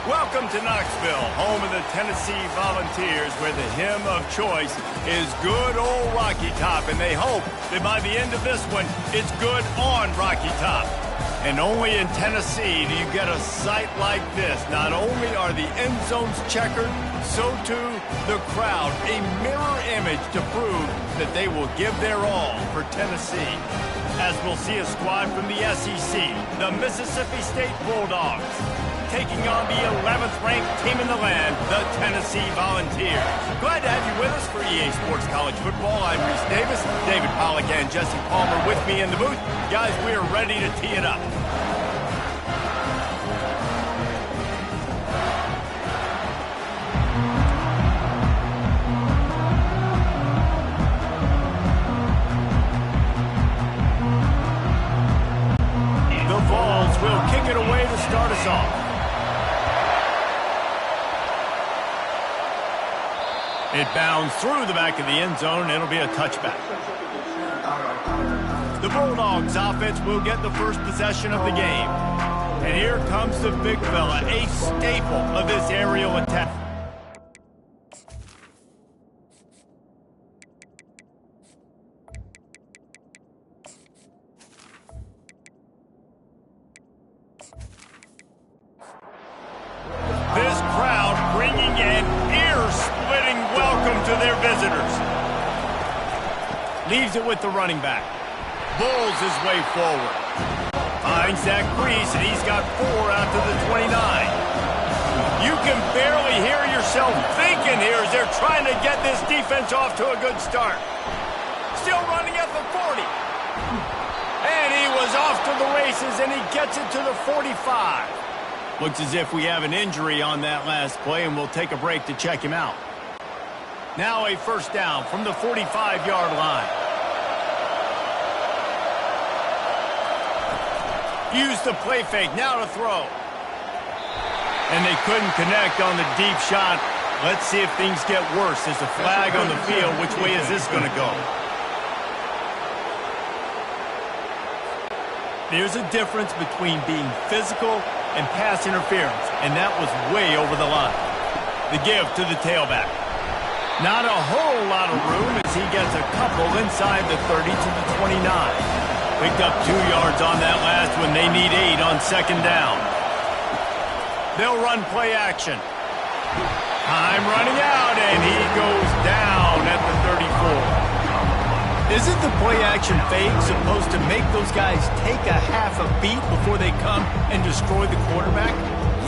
Welcome to Knoxville, home of the Tennessee Volunteers, where the hymn of choice is Good Old Rocky Top, and they hope that by the end of this one, it's good on Rocky Top. And only in Tennessee do you get a sight like this. Not only are the end zones checkered, so too the crowd, a mirror image to prove that they will give their all for Tennessee. As we'll see a squad from the SEC, the Mississippi State Bulldogs, taking on the 11th-ranked team in the land, the Tennessee Volunteers. Glad to have you with us for EA Sports College Football. I'm Reese Davis, David Pollack and Jesse Palmer with me in the booth. Guys, we are ready to tee it up. The Vols will kick it away to start us off. It bounds through the back of the end zone. It'll be a touchback. The Bulldogs offense will get the first possession of the game. And here comes the big fella, a staple of this aerial attack. This crowd bringing an ear-splitting welcome to their visitors. Leaves it with the running back. Bulls his way forward. Finds that crease, and he's got 4 out to the 29. You can barely hear yourself thinking here as they're trying to get this defense off to a good start. Still running at the 40. And he was off to the races, and he gets it to the 45. Looks as if we have an injury on that last play, and we'll take a break to check him out. Now a first down from the 45-yard line. Use the play fake, now to throw. And they couldn't connect on the deep shot. Let's see if things get worse. There's a flag on the field. Which way is this going to go? There's a difference between being physical and pass interference, and that was way over the line. The give to the tailback. Not a whole lot of room as he gets a couple inside the 30 to the 29. Picked up 2 yards on that last one. They need 8 on second down. They'll run play action. Time running out, and he goes down at the 34. Isn't the play-action fake supposed to make those guys take a half a beat before they come and destroy the quarterback?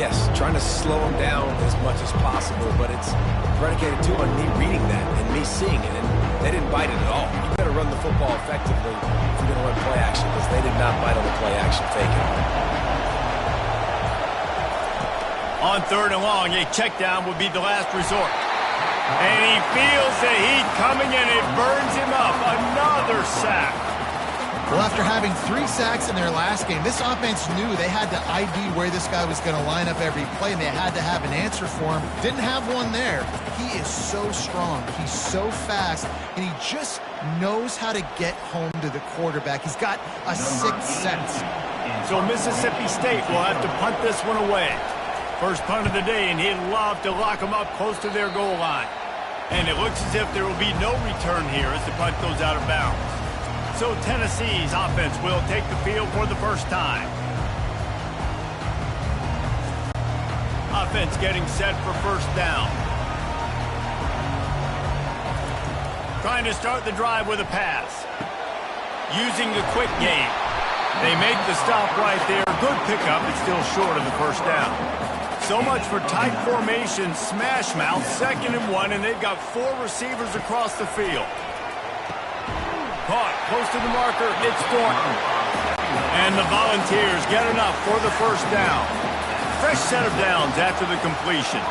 Yes, trying to slow him down as much as possible, but it's predicated too on me reading that and me seeing it, and they didn't bite it at all. You better run the football effectively if you're going to run play-action, because they did not bite on the play-action fake at all. On 3rd and long, a check down would be the last resort. And he feels the heat coming, and it burns him up. Another sack. Well, after having 3 sacks in their last game, this offense knew they had to ID where this guy was going to line up every play, and they had to have an answer for him. Didn't have one there. He is so strong. He's so fast, and he just knows how to get home to the quarterback. He's got a 6th sense. So Mississippi State will have to punt this one away. First punt of the day, and he'd love to lock them up close to their goal line. And it looks as if there will be no return here as the punt goes out of bounds. So Tennessee's offense will take the field for the first time. Offense getting set for first down. Trying to start the drive with a pass. Using the quick game. They make the stop right there. Good pickup, but still short of the first down. So much for tight formation, smash mouth, 2nd and 1, and they've got 4 receivers across the field. Caught close to the marker, it's Thornton. And the Volunteers get enough for the first down. Fresh set of downs after the completion.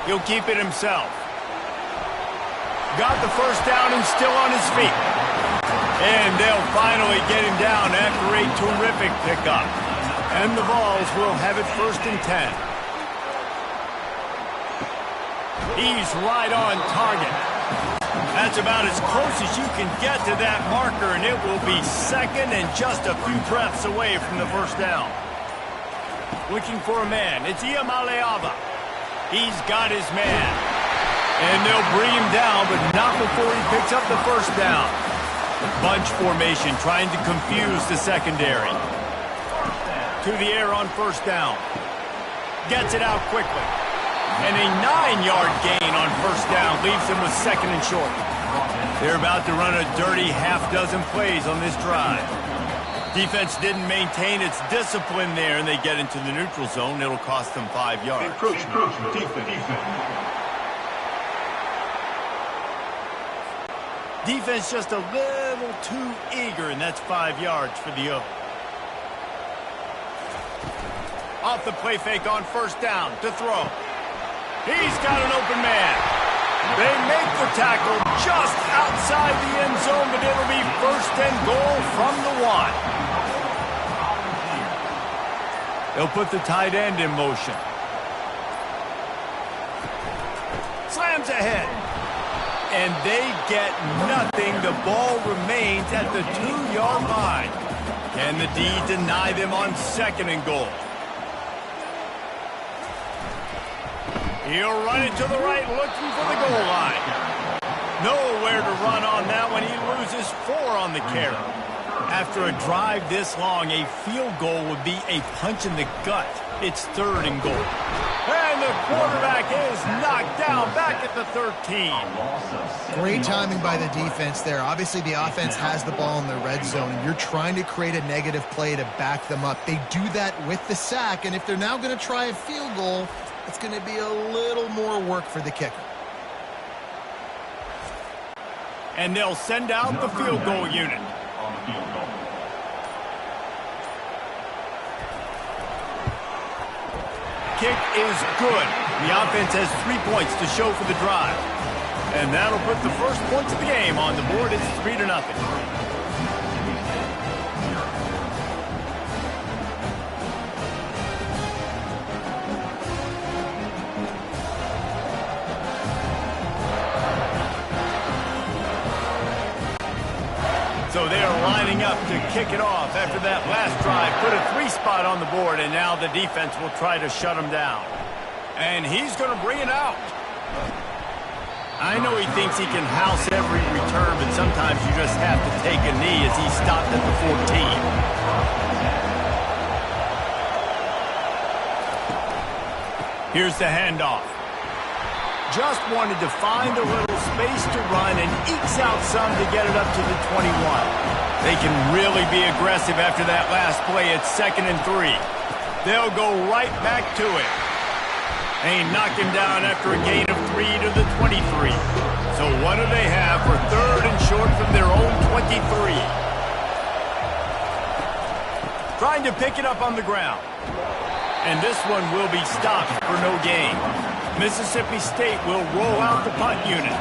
He'll keep it himself. Got the first down and still on his feet. And they'll finally get him down after a terrific pickup. And the Vols will have it 1st and 10. He's right on target. That's about as close as you can get to that marker, and it will be 2nd and just a few breaths away from the first down. Looking for a man. It's Iamaleava. He's got his man. And they'll bring him down, but not before he picks up the first down. Bunch formation, trying to confuse the secondary. To the air on first down. Gets it out quickly. And a 9-yard gain on first down leaves him with second and short. They're about to run a dirty half-dozen plays on this drive. Defense didn't maintain its discipline there, and they get into the neutral zone. It'll cost them 5 yards. Defense just a little too eager, and that's 5 yards for the O. Off the play fake on first down to throw. He's got an open man. They make the tackle just outside the end zone, but it'll be first and goal from the 1. They'll put the tight end in motion. Slams ahead. And they get nothing. The ball remains at the 2-yard line. Can the D deny them on second and goal? He'll run it to the right, looking for the goal line. Nowhere to run on that one. He loses 4 on the carry. After a drive this long, a field goal would be a punch in the gut. It's third and goal. And the quarterback is knocked down back at the 13. Great timing by the defense there. Obviously, the offense has the ball in the red zone, and you're trying to create a negative play to back them up. They do that with the sack, and if they're now going to try a field goal, it's going to be a little more work for the kicker. And they'll send out the field goal unit. Kick is good. The offense has 3 points to show for the drive. And that'll put the first points of the game on the board. It's 3-0. So they are lining up to kick it off after that last drive. Put a 3 spot on the board, and now the defense will try to shut him down. And he's going to bring it out. I know he thinks he can house every return, but sometimes you just have to take a knee as he stopped at the 14. Here's the handoff. Just wanted to find a little space to run and ekes out some to get it up to the 21. They can really be aggressive after that last play. It's 2nd and 3. They'll go right back to it. They knock him down after a gain of 3 to the 23. So what do they have for 3rd and short from their own 23? Trying to pick it up on the ground. And this one will be stopped for no gain. Mississippi State will roll out the punt unit.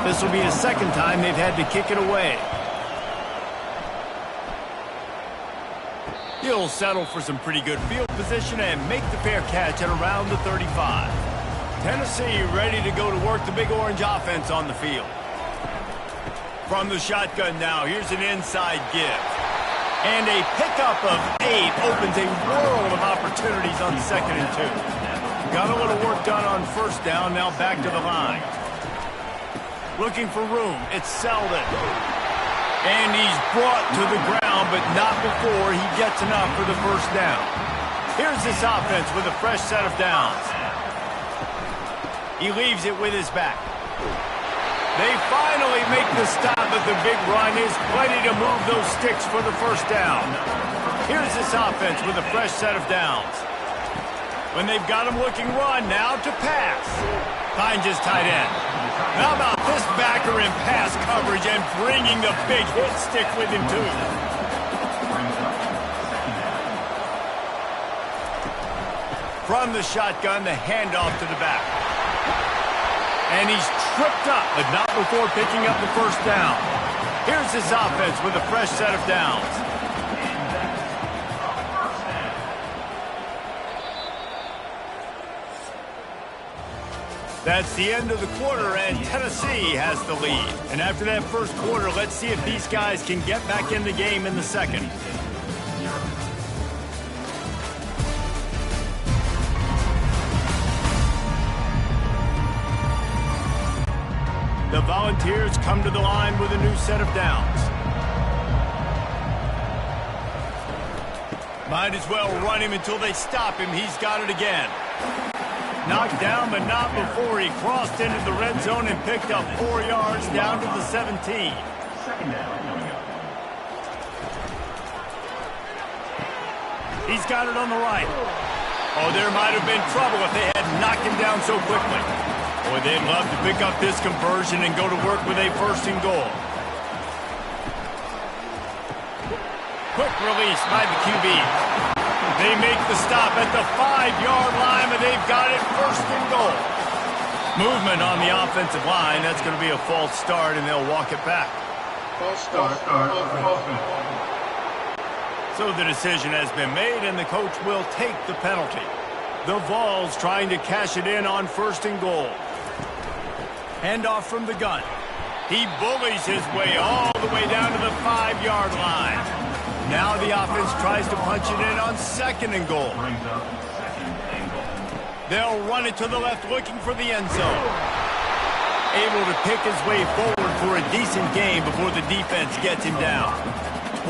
This will be the second time they've had to kick it away. He'll settle for some pretty good field position and make the fair catch at around the 35. Tennessee ready to go to work the Big Orange offense on the field. From the shotgun now, here's an inside give. And a pickup of 8 opens a world of opportunities on 2nd and 2. Got a little work done on first down, now back to the line. Looking for room, it's Selden. And he's brought to the ground, but not before he gets enough for the first down. Here's this offense with a fresh set of downs. He leaves it with his back. They finally make the stop, but the big run is plenty to move those sticks for the first down. Here's this offense with a fresh set of downs. When they've got him looking run, now to pass. Finds his tight end. How about this backer in pass coverage and bringing the big hit stick with him too? From the shotgun, the handoff to the back. And he's tripped up, but not before picking up the first down. Here's this offense with a fresh set of downs. That's the end of the quarter, and Tennessee has the lead. And after that first quarter, let's see if these guys can get back in the game in the second. The Volunteers come to the line with a new set of downs. Might as well run him until they stop him. He's got it again. Knocked down, but not before he crossed into the red zone and picked up 4 yards down to the 17. Second down coming up. He's got it on the right. Oh, there might have been trouble if they had knocked him down so quickly. Boy, they'd love to pick up this conversion and go to work with a 1st and goal. Quick release by the QB. They make the stop at the 5-yard line, but they've got it 1st and goal. Movement on the offensive line. That's going to be a false start, and they'll walk it back. False start. So the decision has been made, and the coach will take the penalty. The Vols trying to cash it in on 1st and goal. Handoff from the gun. He bullies his way all the way down to the 5-yard line. Now the offense tries to punch it in on 2nd and goal. Brings up 2nd and goal. They'll run it to the left, looking for the end zone. Able to pick his way forward for a decent game before the defense gets him down.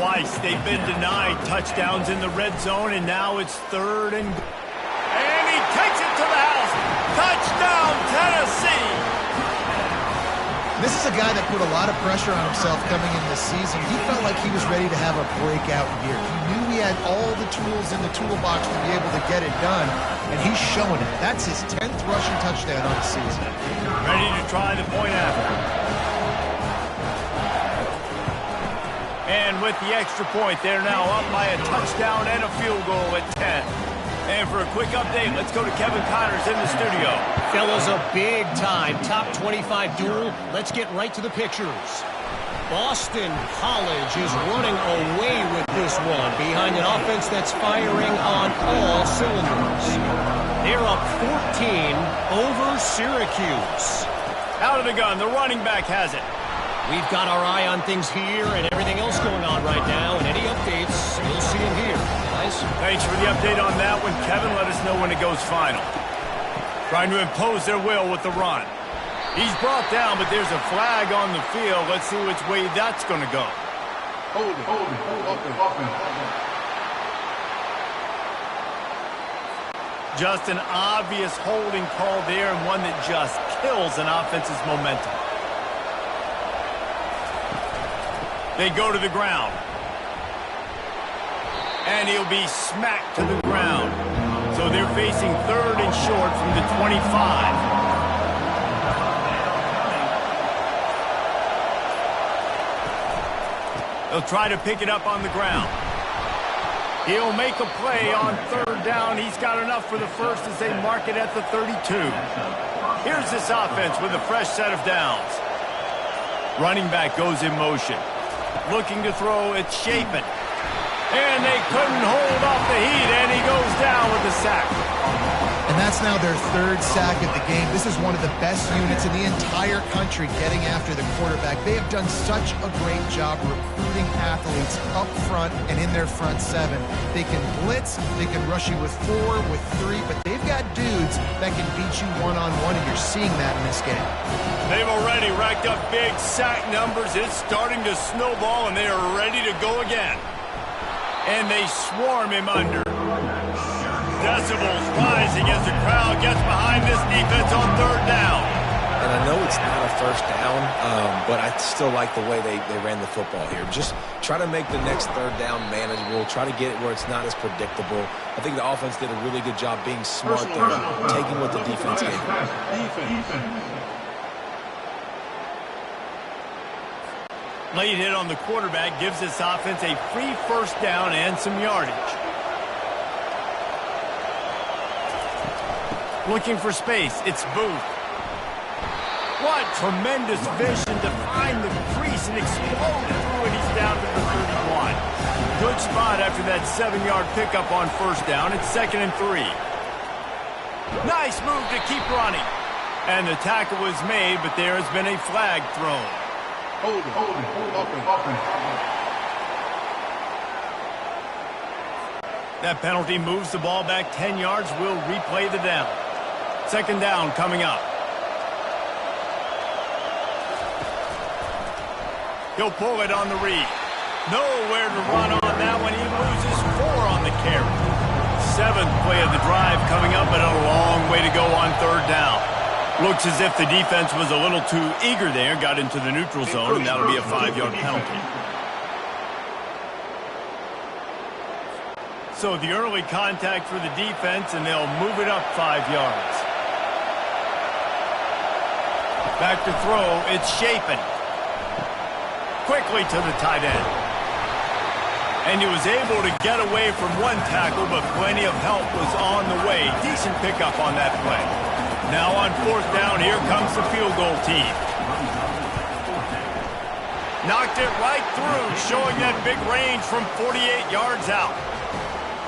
Twice they've been denied touchdowns in the red zone, and now it's 3rd and... And he takes it to the house. Touchdown, Tennessee! This is a guy that put a lot of pressure on himself coming into the season. He felt like he was ready to have a breakout year. He knew he had all the tools in the toolbox to be able to get it done, and he's showing it. That's his 10th rushing touchdown on the season. Ready to try the point after. And with the extra point, they're now up by a touchdown and a field goal at 10. And for a quick update, let's go to Kevin Connors in the studio. Fellas, a big-time top 25 duel. Let's get right to the pictures. Boston College is running away with this one behind an offense that's firing on all cylinders. They're up 14 over Syracuse. Out of the gun, the running back has it. We've got our eye on things here and everything else going on right now, and any updates, you'll see them here. Guys? Thanks for the update on that one, Kevin. Let us know when it goes final. Trying to impose their will with the run. He's brought down, but there's a flag on the field. Let's see which way that's going to go. Hold it. Just an obvious holding call there, and one that just kills an offense's momentum. They go to the ground. And he'll be smacked to the ground. So they're facing 3rd and short from the 25. They'll try to pick it up on the ground. He'll make a play on 3rd down. He's got enough for the first as they mark it at the 32. Here's this offense with a fresh set of downs. Running back goes in motion. Looking to throw, it's Chapin. And they couldn't hold off the heat, and he goes down with the sack. And that's now their 3rd sack of the game. This is one of the best units in the entire country getting after the quarterback. They have done such a great job recruiting athletes up front and in their front 7. They can blitz, they can rush you with 4, with 3, but they've got dudes that can beat you one-on-one, and you're seeing that in this game. They've already racked up big sack numbers. It's starting to snowball, and they are ready to go again. And they swarm him under. Decibels rising as the crowd gets behind this defense on 3rd down. And I know it's not a 1st down, but I still like the way they ran the football here. Just try to make the next 3rd down manageable. Try to get it where it's not as predictable. I think the offense did a really good job being smart there, taking what the defense gave them. Late hit on the quarterback gives this offense a free 1st down and some yardage. Looking for space, it's Booth. What tremendous vision to find the crease and explode through it. He's down to the 31. Good spot after that 7-yard pickup on 1st down. It's 2nd and 3. Nice move to keep running. And the tackle was made, but there has been a flag thrown. Hold it. That penalty moves the ball back 10 yards. We'll replay the down. 2nd down coming up. He'll pull it on the read. Nowhere to run on that one. He loses 4 on the carry. 7th play of the drive coming up, but a long way to go on 3rd down. Looks as if the defense was a little too eager there, got into the neutral zone, and that'll be a 5-yard penalty. So the early contact for the defense, and they'll move it up 5 yards. Back to throw, it's Shapen. Quickly to the tight end. And he was able to get away from one tackle, but plenty of help was on the way. Decent pickup on that play. Now on 4th down, here comes the field goal team. Knocked it right through, showing that big range from 48 yards out.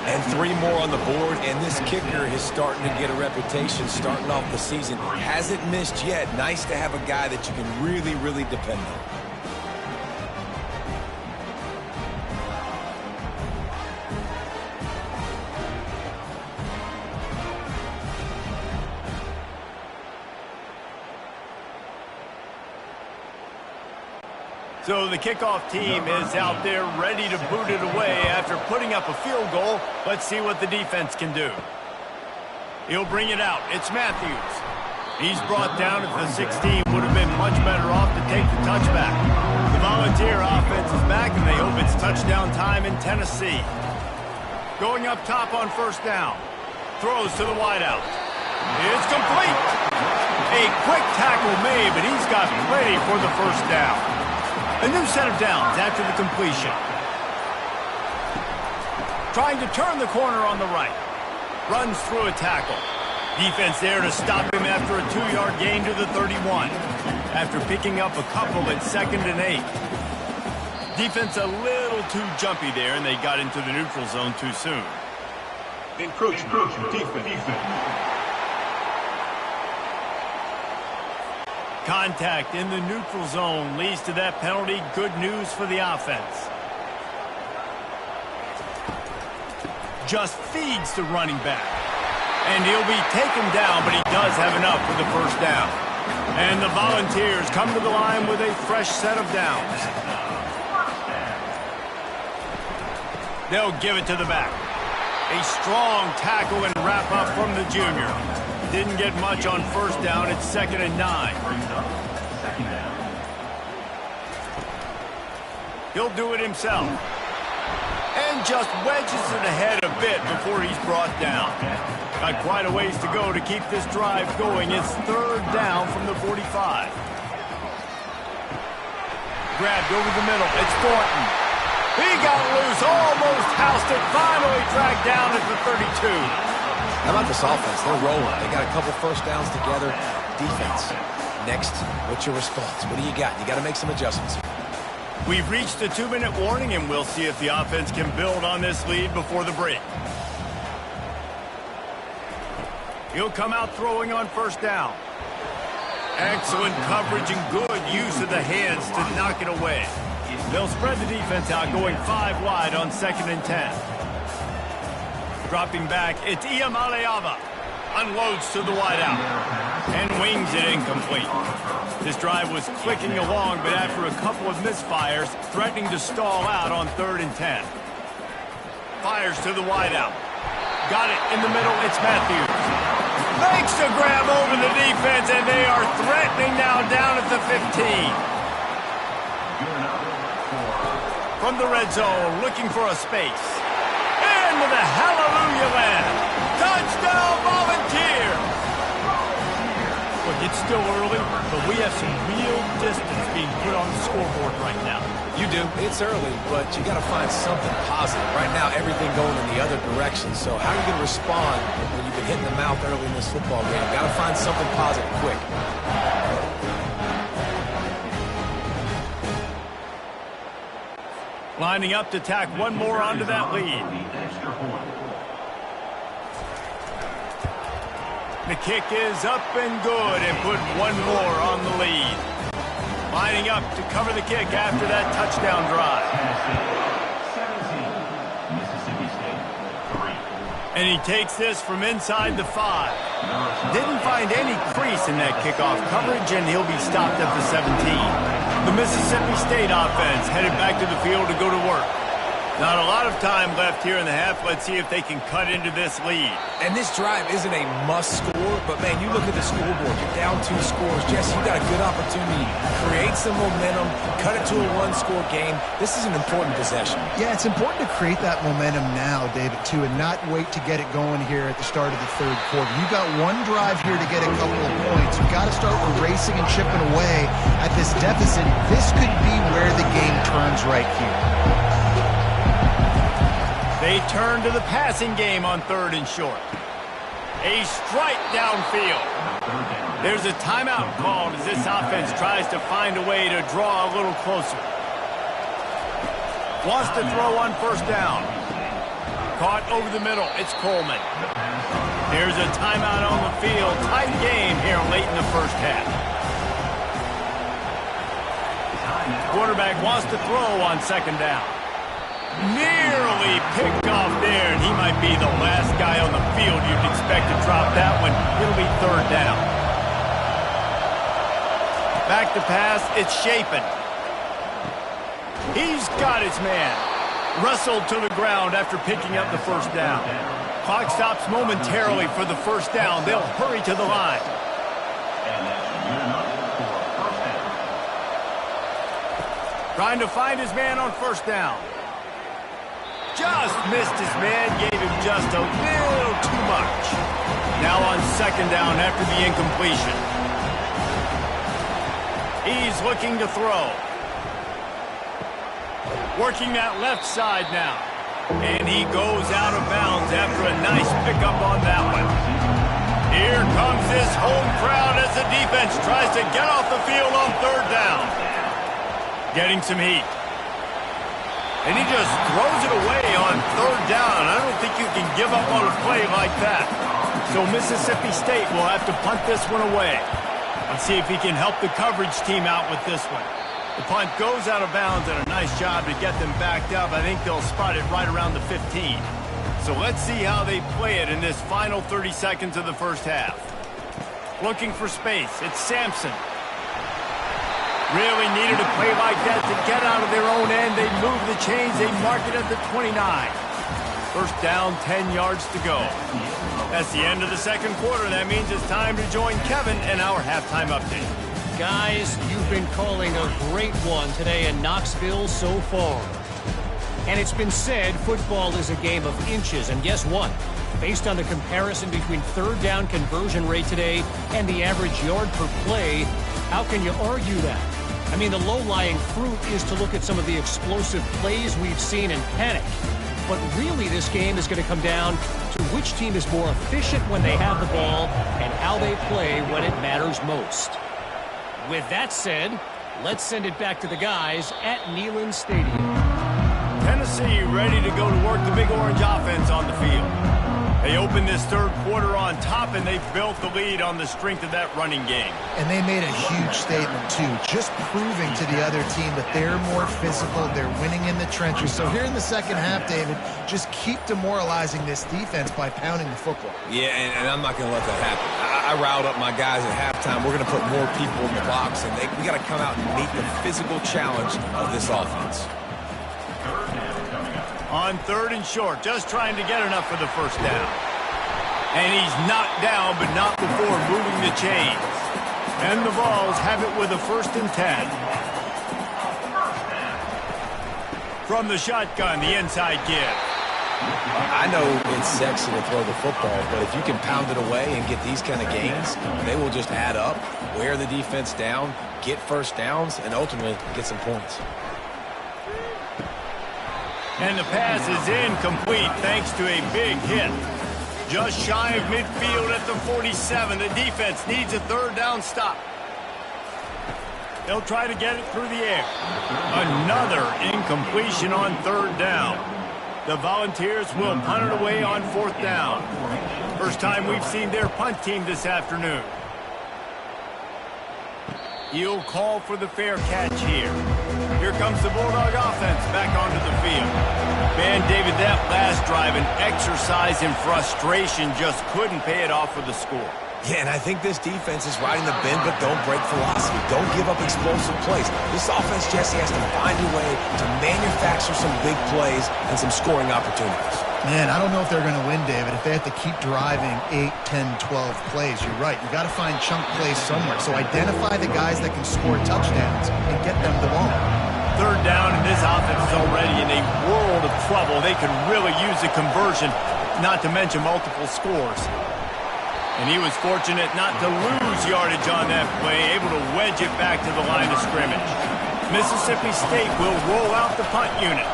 And 3 more on the board, and this kicker is starting to get a reputation starting off the season. Hasn't missed yet. Nice to have a guy that you can really, really depend on. So the kickoff team is out there ready to boot it away after putting up a field goal. Let's see what the defense can do. He'll bring it out. It's Matthews. He's brought down at the 16. Would have been much better off to take the touchback. The Volunteer offense is back, and they hope it's touchdown time in Tennessee. Going up top on 1st down. Throws to the wideout. It's complete. A quick tackle made, but he's got plenty for the 1st down. A new set of downs after the completion. Trying to turn the corner on the right. Runs through a tackle. Defense there to stop him after a 2-yard gain to the 31. After picking up a couple at 2nd and 8. Defense a little too jumpy there, and they got into the neutral zone too soon. Encroachment. Defense. Contact in the neutral zone leads to that penalty. Good news for the offense. Just feeds the running back. And he'll be taken down, but he does have enough for the 1st down. And the Volunteers come to the line with a fresh set of downs. They'll give it to the back. A strong tackle and wrap up from the junior. Didn't get much on 1st down. It's 2nd and 9. He'll do it himself. And just wedges it ahead a bit before he's brought down. Got quite a ways to go to keep this drive going. It's 3rd down from the 45. Grabbed over the middle. It's Thornton. He got loose. Almost housed it. Finally tracked down at the 32. How about this offense? They're rolling. They got a couple 1st downs together. Defense. Next, what's your response? What do you got? You got to make some adjustments. We've reached the 2-minute warning, and we'll see if the offense can build on this lead before the break. He'll come out throwing on 1st down. Excellent coverage and good use of the hands to knock it away. They'll spread the defense out, going 5 wide on 2nd and 10. Dropping back, it's Iamaleava. Unloads to the wideout. And wings it incomplete. This drive was clicking along, but after a couple of misfires, threatening to stall out on 3rd and 10. Fires to the wideout. Got it in the middle, it's Matthews. Makes the grab over the defense, and they are threatening now down at the 15. From the red zone, looking for a space. With a hallelujah land. Touchdown, Volunteer! Look, it's still early, but we have some real distance being put on the scoreboard right now. You do. It's early, but you got to find something positive. Right now, everything going in the other direction. So how are you going to respond when you've been hitting the mouth early in this football game? Got to find something positive quick. Lining up to tack one more onto that lead. The kick is up and good and put one more on the lead. Lining up to cover the kick after that touchdown drive. And he takes this from inside the 5. Didn't find any crease in that kickoff coverage, and he'll be stopped at the 17. The Mississippi State offense headed back to the field to go to work. Not a lot of time left here in the half. Let's see if they can cut into this lead. And this drive isn't a must score, but, man, you look at the scoreboard. You're down 2 scores. Jesse, you got a good opportunity. Create some momentum. Cut it to a 1-score game. This is an important possession. Yeah, it's important to create that momentum now, David, too, and not wait to get it going here at the start of the third quarter. You've got one drive here to get a couple of points. You've got to start erasing and chipping away at this deficit. This could be where the game turns right here. They turn to the passing game on 3rd and short. A strike downfield. There's a timeout called as this offense tries to find a way to draw a little closer. Wants to throw on 1st down. Caught over the middle. It's Coleman. Here's a timeout on the field. Tight game here late in the first half. Quarterback wants to throw on 2nd down. Nearly picked off there, and he might be the last guy on the field you'd expect to drop that one. It'll be 3rd down. Back to pass, it's Shapen. He's got his man. Wrestled to the ground after picking up the 1st down. Clock stops momentarily for the 1st down. They'll hurry to the line. Trying to find his man on 1st down. Just missed his man, gave him just a little too much. Now on 2nd down after the incompletion. He's looking to throw. Working that left side now. And he goes out of bounds after a nice pickup on that one. Here comes this home crowd as the defense tries to get off the field on 3rd down. Getting some heat. And he just throws it away on 3rd down. I don't think you can give up on a play like that. So Mississippi State will have to punt this one away. Let's see if he can help the coverage team out with this one. The punt goes out of bounds, and a nice job to get them backed up. I think they'll spot it right around the 15. So let's see how they play it in this final 30 seconds of the first half. Looking for space. It's Sampson. Really needed a play like that to get out of their own end. They move the chains. They mark it at the 29. 1st down, 10 yards to go. That's the end of the 2nd quarter. That means it's time to join Kevin and our halftime update. Guys, you've been calling a great one today in Knoxville so far. And it's been said football is a game of inches. And guess what? Based on the comparison between 3rd down conversion rate today and the average yard per play, how can you argue that? I mean, the low-lying fruit is to look at some of the explosive plays we've seen and panic. But really, this game is going to come down to which team is more efficient when they have the ball and how they play when it matters most. With that said, let's send it back to the guys at Neyland Stadium. Tennessee ready to go to work the Big Orange offense on the field. They opened this 3rd quarter on top, and they've built the lead on the strength of that running game. And they made a huge statement, too, just proving to the other team that they're more physical, they're winning in the trenches. So here in the 2nd half, David, just keep demoralizing this defense by pounding the football. Yeah, and I'm not going to let that happen. I riled up my guys at halftime. We're going to put more people in the box, and we got to come out and meet the physical challenge of this offense. On 3rd and short, just trying to get enough for the 1st down. And he's knocked down, but not before moving the chains. And the Vols have it with a 1st and 10. From the shotgun, the inside give. I know it's sexy to throw the football, but if you can pound it away and get these kind of gains, they will just add up, wear the defense down, get 1st downs, and ultimately get some points. And the pass is incomplete thanks to a big hit. Just shy of midfield at the 47. The defense needs a 3rd down stop. They'll try to get it through the air. Another incompletion on 3rd down. The Volunteers will punt it away on 4th down. First time we've seen their punt team this afternoon. He'll call for the fair catch here. Here comes the Bulldog offense back onto the field. Man, David, that last drive, an exercise in frustration, just couldn't pay it off for the score. Yeah, and I think this defense is riding the bend, but don't break philosophy. Don't give up explosive plays. This offense, Jesse, has to find a way to manufacture some big plays and some scoring opportunities. Man, I don't know if they're going to win, David, if they have to keep driving 8, 10, 12 plays. You're right. You got to find chunk plays somewhere. So identify the guys that can score touchdowns and get them the ball. Third down, and this offense is already in a world of trouble. They could really use a conversion, not to mention multiple scores. And he was fortunate not to lose yardage on that play, able to wedge it back to the line of scrimmage. Mississippi State will roll out the punt unit.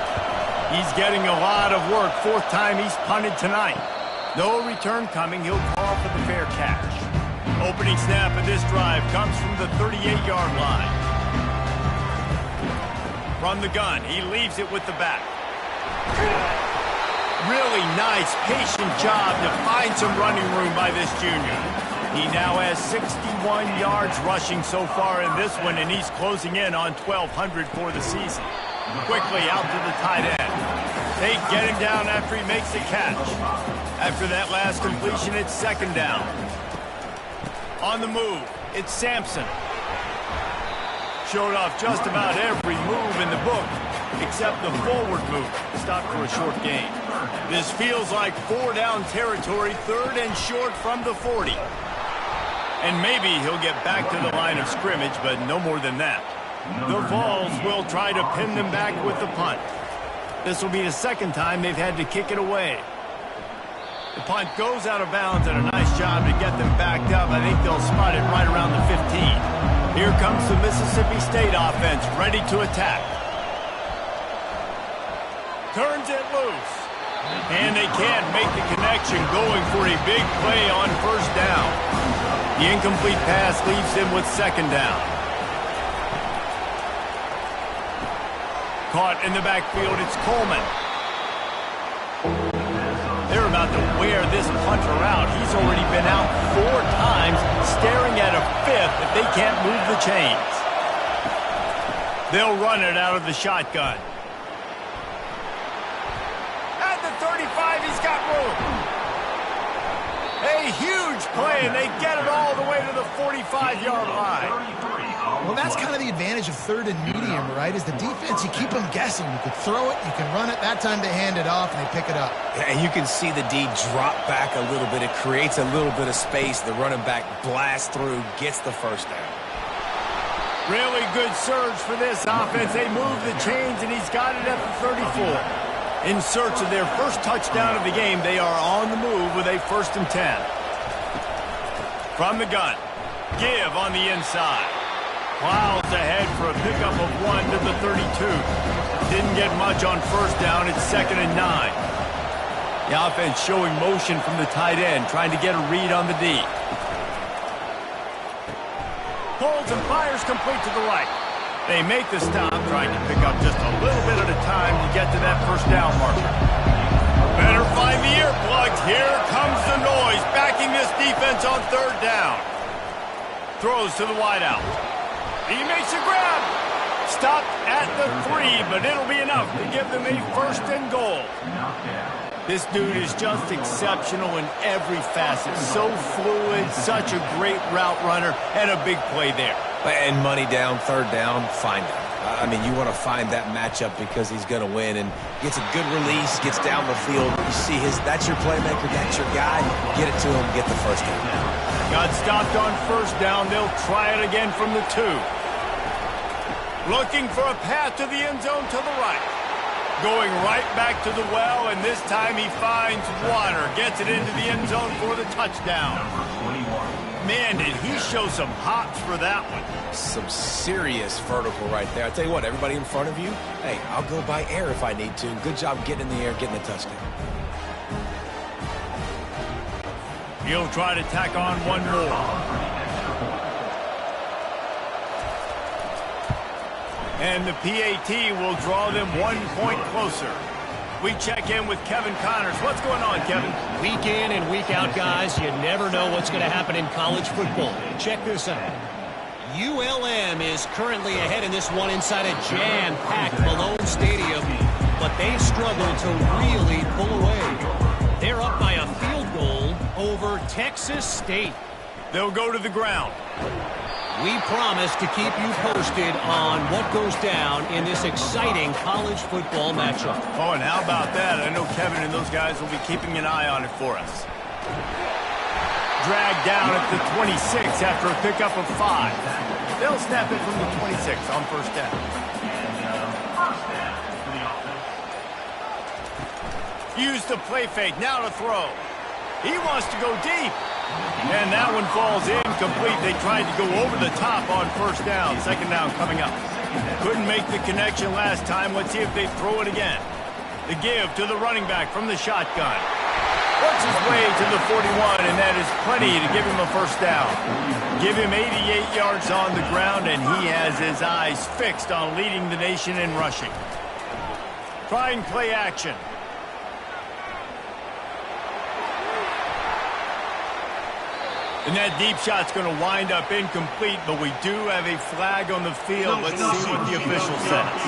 He's getting a lot of work. Fourth time he's punted tonight. No return coming. He'll call for the fair catch. Opening snap of this drive comes from the 38-yard line. From the gun, he leaves it with the back. Really nice, patient job to find some running room by this junior. He now has 61 yards rushing so far in this one, and he's closing in on 1,200 for the season. Quickly out to the tight end. They get him down after he makes the catch. After that last completion, it's second down. On the move, it's Sampson. Showed off just about every move in the book, except the forward move. Stopped for a short gain. This feels like 4-down territory, third and short from the 40. And maybe he'll get back to the line of scrimmage, but no more than that. The Vols will try to pin them back with the punt. This will be the second time they've had to kick it away. The punt goes out of bounds, and a nice job to get them backed up. I think they'll spot it right around the 15. Here comes the Mississippi State offense, ready to attack. Turns it loose. And they can't make the connection, going for a big play on first down. The incomplete pass leaves them with second down. Caught in the backfield, it's Coleman. They're about to wear this punter out. He's already been out 4 times, staring at a fifth if they can't move the chains. They'll run it out of the shotgun. At the 35, he's got room. A huge play, and they get it all the way to the 45-yard line. Well, that's kind of the advantage of third and medium, right? Is the defense, you keep them guessing. You can throw it, you can run it. That time they hand it off, and they pick it up. Yeah, and you can see the D drop back a little bit. It creates a little bit of space. The running back blasts through, gets the first down. Really good surge for this offense. They move the chains, and he's got it at the 34. In search of their first touchdown of the game, they are on the move with a 1st and 10. From the gun, give on the inside. Plows ahead for a pickup of 1 to the 32. Didn't get much on first down. It's 2nd and 9. The offense showing motion from the tight end, trying to get a read on the D. Pulls and fires complete to the right. They make the stop, trying to pick up just a little bit at a time to get to that first down marker. Better find the earplugs. Here comes the noise, backing this defense on third down. Throws to the wideout. He makes a grab. Stopped at the 3, but it'll be enough to give them a 1st and goal. This dude is just exceptional in every facet. So fluid, such a great route runner, and a big play there. And money down, third down, find him. I mean, you want to find that matchup because he's going to win, and gets a good release, gets down the field. You see that's your playmaker, that's your guy. Get it to him, get the first down. Got stopped on first down. They'll try it again from the 2. Looking for a path to the end zone to the right. Going right back to the well, and this time he finds water. Gets it into the end zone for the touchdown. Man, did he show some hops for that one. Some serious vertical right there. I tell you what, everybody in front of you, hey, I'll go by air if I need to. Good job getting in the air, getting the touchdown. He'll try to tack on one more. And the PAT will draw them 1 point closer. We check in with Kevin Connors. What's going on, Kevin? Week in and week out, guys, you never know what's going to happen in college football. Check this out. ULM is currently ahead in this one inside a jam-packed Malone Stadium, but they struggle to really pull away. They're up by a field goal over Texas State. They'll go to the ground. We promise to keep you posted on what goes down in this exciting college football matchup. Oh, and how about that? I know Kevin and those guys will be keeping an eye on it for us. Dragged down at the 26 after a pickup of 5. They'll snap it from the 26 on first down. Use the play fake, now to throw. He wants to go deep. And that one falls incomplete. They tried to go over the top on first down. Second down coming up. Couldn't make the connection last time. Let's see if they throw it again. The give to the running back from the shotgun. Works his way to the 41, and that is plenty to give him a first down. Give him 88 yards on the ground, and he has his eyes fixed on leading the nation in rushing. Try and play action. And that deep shot's going to wind up incomplete, but we do have a flag on the field. Let's see what the official says.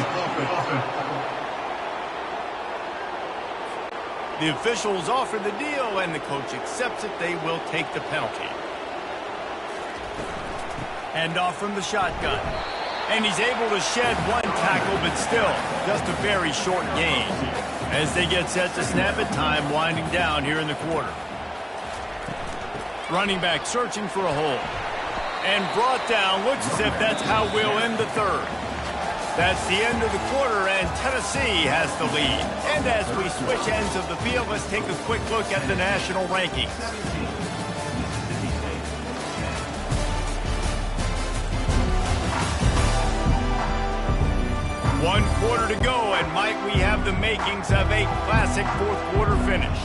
The officials offer the deal, and the coach accepts it. They will take the penalty. Hand off from the shotgun. And he's able to shed one tackle, but still, just a very short gain. As they get set to snap it, time winding down here in the quarter. Running back searching for a hole. And brought down. Looks as if that's how we'll end the third. That's the end of the quarter, and Tennessee has the lead. And as we switch ends of the field, let's take a quick look at the national rankings. One quarter to go, and Mike, we have the makings of a classic fourth quarter finish.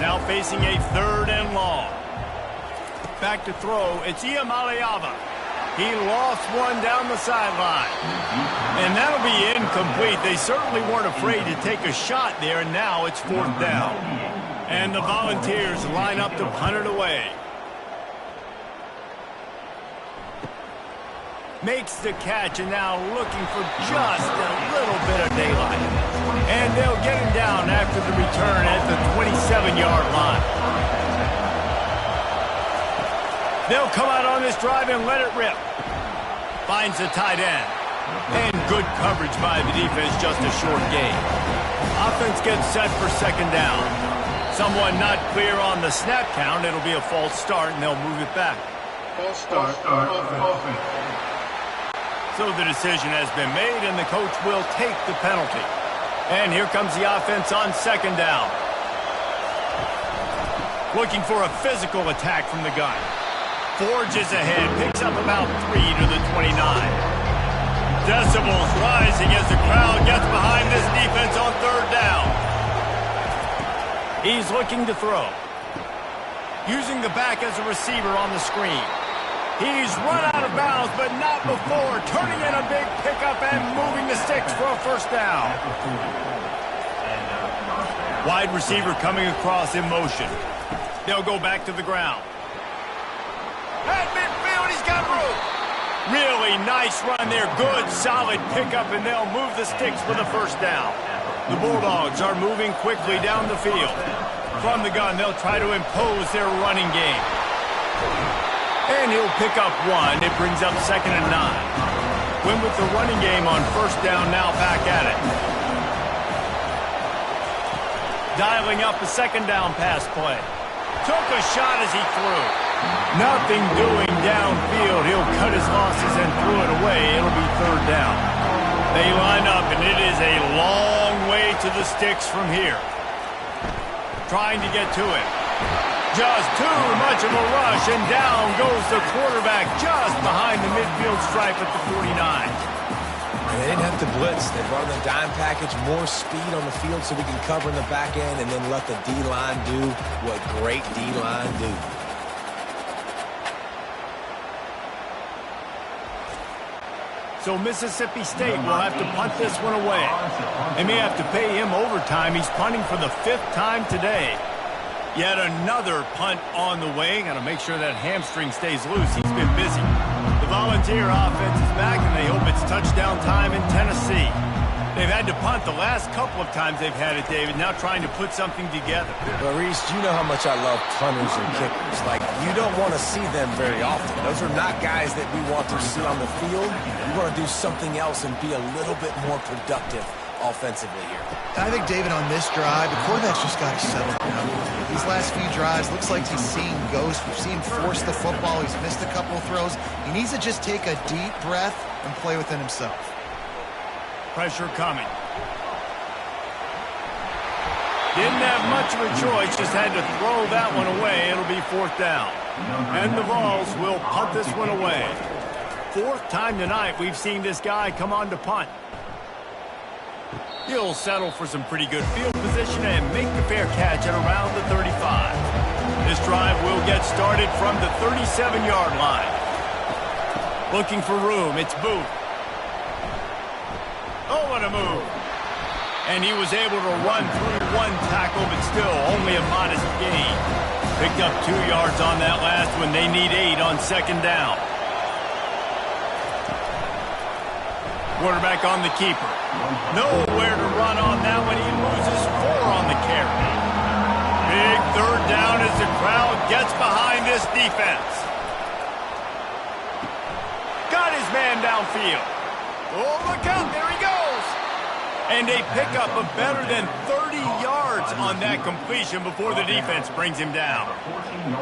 Now facing a third and long. Back to throw, it's Iamaleava. He lost one down the sideline. And that'll be incomplete. They certainly weren't afraid to take a shot there, and now it's fourth down. And the Volunteers line up to punt it away. Makes the catch, and now looking for just a little bit of daylight. And they'll get him down after the return at the 27-yard line. They'll come out on this drive and let it rip. Finds the tight end. And good coverage by the defense, just a short gain. Offense gets set for second down. Someone not clear on the snap count. It'll be a false start, and they'll move it back. False start. Offense. So the decision has been made, and the coach will take the penalty. And here comes the offense on second down. Looking for a physical attack from the gun. Forges ahead, picks up about 3 to the 29. Decibels rising as the crowd gets behind this defense on third down. He's looking to throw. Using the back as a receiver on the screen. He's run out of bounds, but not before. Turning in a big pickup and moving the sticks for a first down. Wide receiver coming across in motion. They'll go back to the ground. At midfield, he's got room. Really nice run there. Good, solid pickup, and they'll move the sticks for the first down. The Bulldogs are moving quickly down the field. From the gun, they'll try to impose their running game. And he'll pick up one. It brings up 2nd and 9. Win with the running game on first down, now back at it. Dialing up a second down pass play. Took a shot as he threw. Nothing doing downfield. He'll cut his losses and throw it away. It'll be third down. They line up, and it is a long way to the sticks from here. Trying to get to it. Just too much of a rush, and down goes the quarterback just behind the midfield stripe at the 49. And they didn't have to blitz. They brought in the dime package, more speed on the field so we can cover in the back end and then let the D-line do what great D-line do. So Mississippi State will have to punt this one away. They may have to pay him overtime. He's punting for the 5th time today. Yet another punt on the way. Got to make sure that hamstring stays loose. He's been busy. The Volunteer offense is back, and they hope it's touchdown time in Tennessee. They've had to punt the last couple of times they've had it, David, now trying to put something together. Well, Reese, you know how much I love punters and kickers. Like, you don't want to see them very often. Those are not guys that we want to see on the field. We want to do something else and be a little bit more productive offensively here. I think, David, on this drive, the quarterback's just got to settle down. These last few drives, looks like he's seeing ghosts. We've seen him force the football. He's missed a couple of throws. He needs to just take a deep breath and play within himself. Pressure coming. Didn't have much of a choice, just had to throw that one away. It'll be 4th down. And the Vols will punt this one away. 4th time tonight we've seen this guy come on to punt. He'll settle for some pretty good field position and make the fair catch at around the 35. This drive will get started from the 37-yard line. Looking for room, it's Booth. Oh, what a move. And he was able to run through one tackle, but still only a modest gain. Picked up 2 yards on that last one. They need 8 on 2nd down. Quarterback on the keeper. Nowhere to run on that one. He loses 4 on the carry. Big 3rd down as the crowd gets behind this defense. Got his man downfield. Oh, look out. There he goes. And they pick up a better than 30 yards on that completion before the defense brings him down.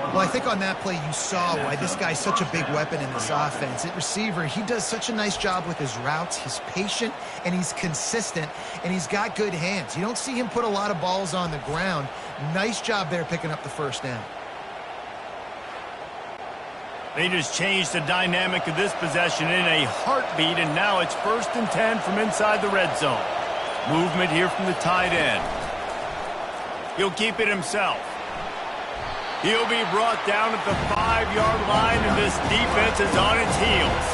Well, I think on that play you saw why this guy's such a big weapon in this offense. At receiver, he does such a nice job with his routes. He's patient, and he's consistent, and he's got good hands. You don't see him put a lot of balls on the ground. Nice job there picking up the 1st down. They just changed the dynamic of this possession in a heartbeat, and now it's 1st and 10 from inside the red zone. Movement here from the tight end. He'll keep it himself. He'll be brought down at the 5-yard line, and this defense is on its heels.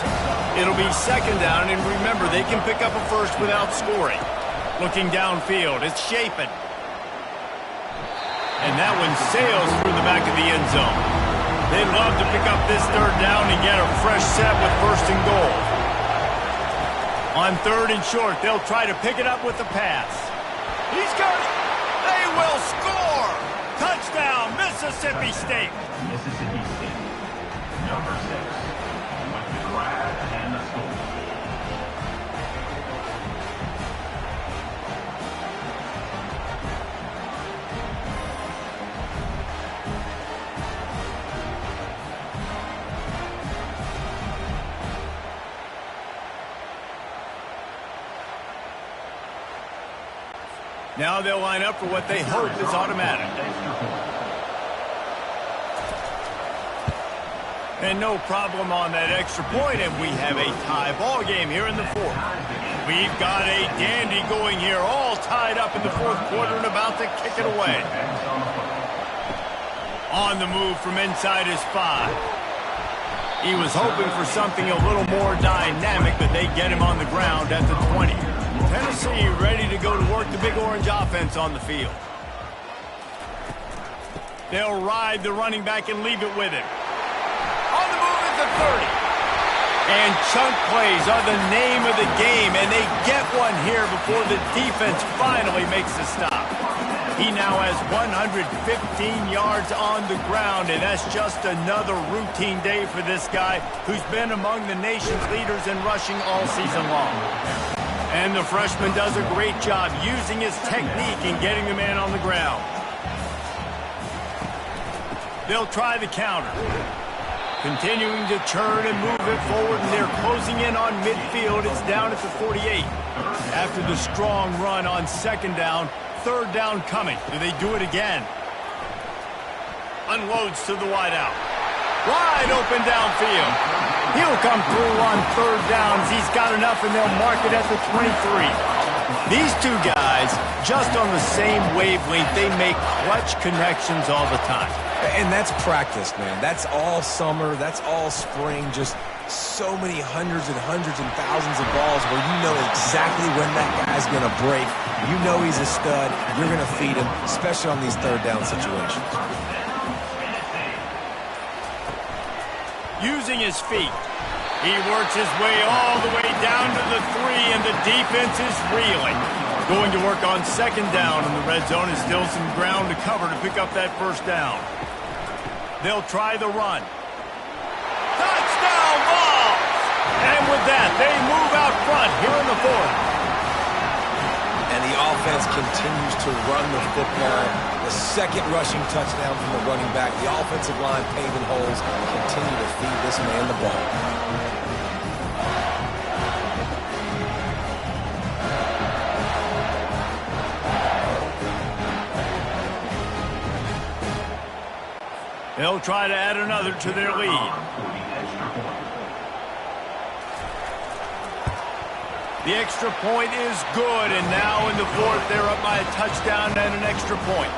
It'll be 2nd down, and remember, they can pick up a first without scoring. Looking downfield, it's Shapen. And that one sails through the back of the end zone. They'd love to pick up this 3rd down and get a fresh set with 1st and goal. On 3rd and short, they'll try to pick it up with the pass. He's got it. They will score. Touchdown, Mississippi State. Mississippi State, number 6, with the grab and the score. Now they'll line up for what they hope is automatic. And no problem on that extra point, and we have a tie ball game here in the 4th. We've got a dandy going here, all tied up in the 4th quarter and about to kick it away. On the move from inside his 5. He was hoping for something a little more dynamic, but they get him on the ground at the 20. Tennessee ready to go to work the Big Orange offense on the field. They'll ride the running back and leave it with him. On the move is the 30. And chunk plays are the name of the game, and they get one here before the defense finally makes the stop. He now has 115 yards on the ground, and that's just another routine day for this guy who's been among the nation's leaders in rushing all season long. And the freshman does a great job using his technique and getting the man on the ground. They'll try the counter. Continuing to churn and move it forward, and they're closing in on midfield. It's down at the 48. After the strong run on 2nd down, 3rd down coming. Do they do it again? Unloads to the wideout. Wide open downfield. He'll come through on 3rd downs. He's got enough, and they'll mark it at the 23. These two guys, just on the same wavelength, they make clutch connections all the time. And that's practice, man. That's all summer. That's all spring. Just so many hundreds and thousands of balls where you know exactly when that guy's going to break. You know he's a stud. You're going to feed him, especially on these 3rd down situations. Using his feet. He works his way all the way down to the 3, and the defense is reeling. Going to work on second down, and the red zone is still some ground to cover to pick up that first down. They'll try the run. Touchdown ball! And with that, they move out front here in the fourth. And the offense continues to run the football. The second rushing touchdown from the running back. The offensive line paving holes. Continue to feed this man the ball. They'll try to add another to their lead. The extra point is good, and now in the fourth, they're up by a touchdown and an extra point.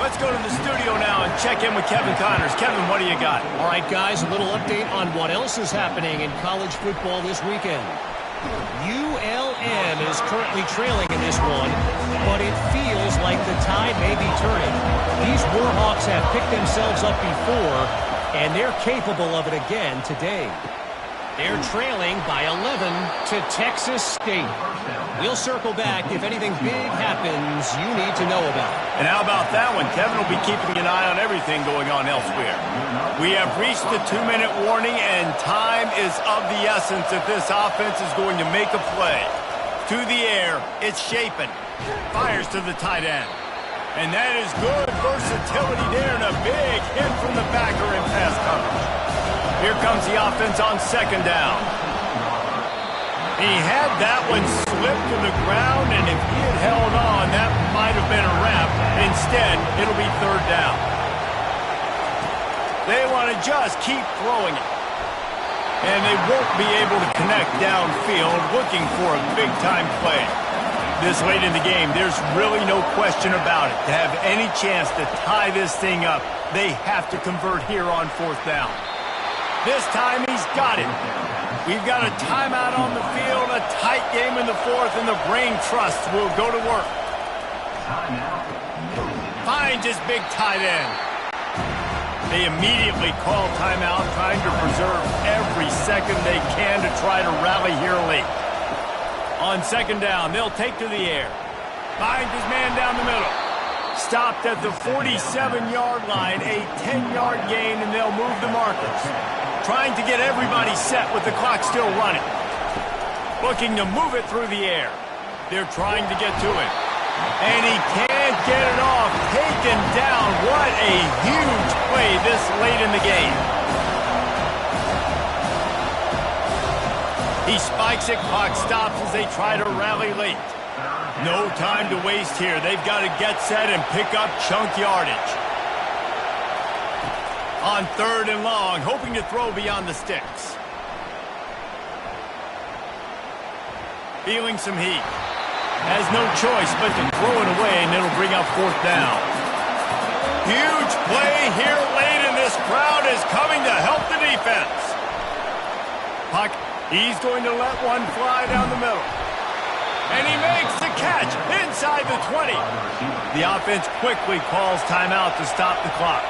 Let's go to the studio now and check in with Kevin Connors. Kevin, what do you got? All right, guys, a little update on what else is happening in college football this weekend. ULM is currently trailing in this one, but it feels like the tide may be turning. These Warhawks have picked themselves up before, and they're capable of it again today. They're trailing by 11 to Texas State. We'll circle back if anything big happens you need to know about. And how about that one? Kevin will be keeping an eye on everything going on elsewhere. We have reached the 2-minute warning, and time is of the essence if this offense is going to make a play. To the air, it's Shapen. Fires to the tight end. And that is good versatility there, and a big hit from the backer in pass coverage. Here comes the offense on second down. He had that one slip to the ground, and if he had held on, that might have been a wrap. Instead, it'll be third down. They want to just keep throwing it. And they won't be able to connect downfield, looking for a big-time play. This late in the game, there's really no question about it. To have any chance to tie this thing up, they have to convert here on fourth down. This time he's got it. We've got a timeout on the field, a tight game in the fourth, and the brain trust will go to work. Finds his big tight end. They immediately call timeout, trying to preserve every second they can to try to rally here late. On second down, they'll take to the air. Finds his man down the middle. Stopped at the 47-yard line, a 10-yard gain, and they'll move the markers. Trying to get everybody set with the clock still running. Looking to move it through the air. They're trying to get to it. And he can't get it off. Taken down. What a huge play this late in the game. He spikes it. Clock stops as they try to rally late. No time to waste here. They've got to get set and pick up chunk yardage. On third and long, hoping to throw beyond the sticks. Feeling some heat. Has no choice but to throw it away, and it'll bring up fourth down. Huge play here late, and this crowd is coming to help the defense. Puck, he's going to let one fly down the middle. And he makes the catch inside the 20. The offense quickly calls timeout to stop the clock.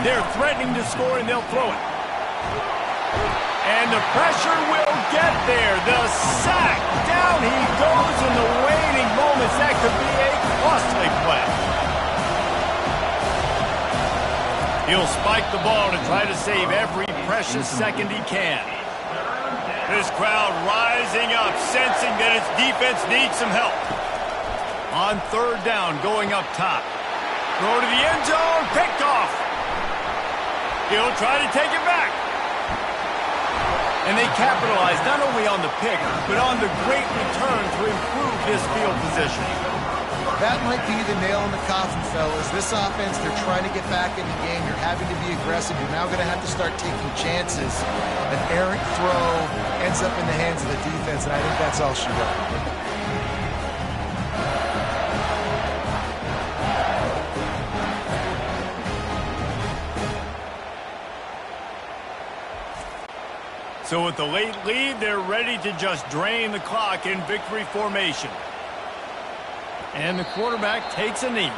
They're threatening to score, and they'll throw it. And the pressure will get there. The sack. Down he goes in the waning moments. That could be a costly play. He'll spike the ball to try to save every precious second he can. This crowd rising up, sensing that its defense needs some help. On third down, going up top. Throw to the end zone, picked off. He'll try to take it back. And they capitalize not only on the pick, but on the great return to improve his field position. That might be the nail in the coffin, fellas. This offense, they're trying to get back in the game. You're having to be aggressive. You're now going to have to start taking chances. An errant throw ends up in the hands of the defense, and I think that's all she wrote. So with the late lead, they're ready to just drain the clock in victory formation. And the quarterback takes a knee.